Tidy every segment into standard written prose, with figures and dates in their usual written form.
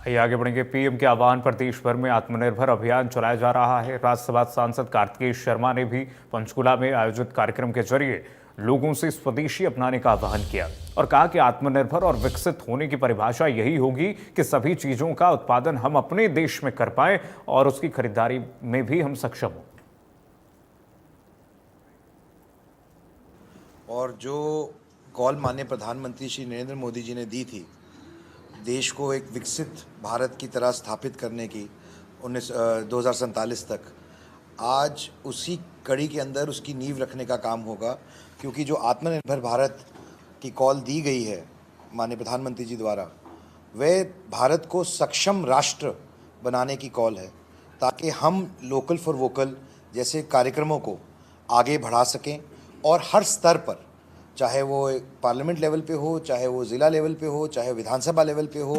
आइए आगे बढ़ेंगे। पीएम के आह्वान पर देश भर में आत्मनिर्भर अभियान चलाया जा रहा है। राज्यसभा सांसद कार्तिकेय शर्मा ने भी पंचकुला में आयोजित कार्यक्रम के जरिए लोगों से स्वदेशी अपनाने का आह्वान किया और कहा कि आत्मनिर्भर और विकसित होने की परिभाषा यही होगी कि सभी चीजों का उत्पादन हम अपने देश में कर पाएं और उसकी खरीदारी में भी हम सक्षम हों। और जो कॉल माननीय प्रधानमंत्री श्री नरेंद्र मोदी जी ने दी थी देश को एक विकसित भारत की तरह स्थापित करने की 2047 तक, आज उसी कड़ी के अंदर उसकी नींव रखने का काम होगा। क्योंकि जो आत्मनिर्भर भारत की कॉल दी गई है माननीय प्रधानमंत्री जी द्वारा, वह भारत को सक्षम राष्ट्र बनाने की कॉल है, ताकि हम लोकल फॉर वोकल जैसे कार्यक्रमों को आगे बढ़ा सकें और हर स्तर पर, चाहे वो पार्लियामेंट लेवल पे हो, चाहे वो ज़िला लेवल पे हो, चाहे विधानसभा लेवल पे हो,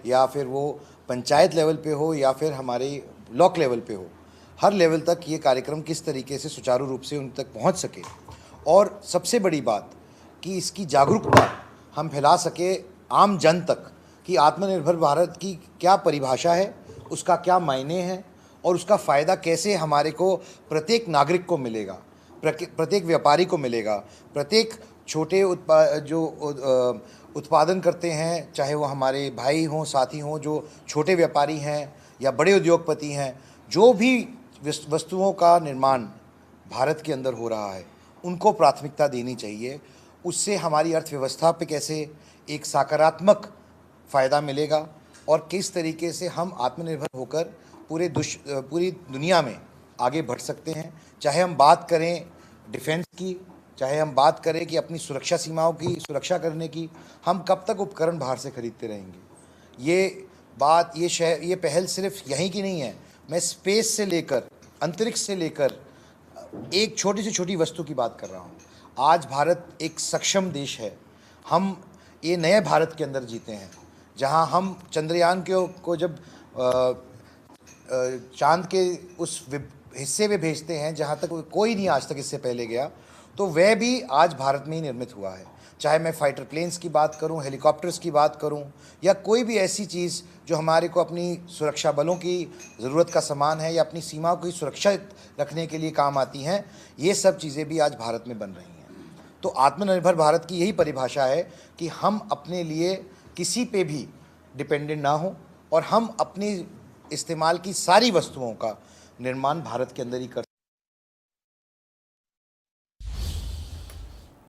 या फिर वो पंचायत लेवल पे हो, या फिर हमारे ब्लॉक लेवल पे हो, हर लेवल तक ये कार्यक्रम किस तरीके से सुचारू रूप से उन तक पहुंच सके। और सबसे बड़ी बात कि इसकी जागरूकता हम फैला सके आम जन तक कि आत्मनिर्भर भारत की क्या परिभाषा है, उसका क्या मायने हैं और उसका फ़ायदा कैसे हमारे को प्रत्येक नागरिक को मिलेगा, प्रत्येक व्यापारी को मिलेगा, प्रत्येक छोटे उत्पादन करते हैं, चाहे वो हमारे भाई हों, साथी हों, जो छोटे व्यापारी हैं या बड़े उद्योगपति हैं, जो भी वस्तुओं का निर्माण भारत के अंदर हो रहा है उनको प्राथमिकता देनी चाहिए। उससे हमारी अर्थव्यवस्था पे कैसे एक सकारात्मक फ़ायदा मिलेगा और किस तरीके से हम आत्मनिर्भर होकर पूरी दुनिया में आगे बढ़ सकते हैं। चाहे हम बात करें डिफेंस की, चाहे हम बात करें कि अपनी सुरक्षा सीमाओं की सुरक्षा करने की, हम कब तक उपकरण बाहर से खरीदते रहेंगे। ये पहल सिर्फ यहीं की नहीं है। मैं स्पेस से लेकर अंतरिक्ष से लेकर एक छोटी से छोटी वस्तु की बात कर रहा हूँ। आज भारत एक सक्षम देश है। हम ये नए भारत के अंदर जीते हैं, जहाँ हम चंद्रयान को जब चांद के उस हिस्से में भेजते हैं जहाँ तक कोई नहीं आज तक इससे पहले गया, तो वह भी आज भारत में ही निर्मित हुआ है। चाहे मैं फाइटर प्लेन्स की बात करूं, हेलीकॉप्टर्स की बात करूं, या कोई भी ऐसी चीज़ जो हमारे को अपनी सुरक्षा बलों की ज़रूरत का सामान है या अपनी सीमाओं की सुरक्षा रखने के लिए काम आती हैं, ये सब चीज़ें भी आज भारत में बन रही हैं। तो आत्मनिर्भर भारत की यही परिभाषा है कि हम अपने लिए किसी पे भी डिपेंडेंट ना हो और हम अपनी इस्तेमाल की सारी वस्तुओं का निर्माण भारत के अंदर ही कर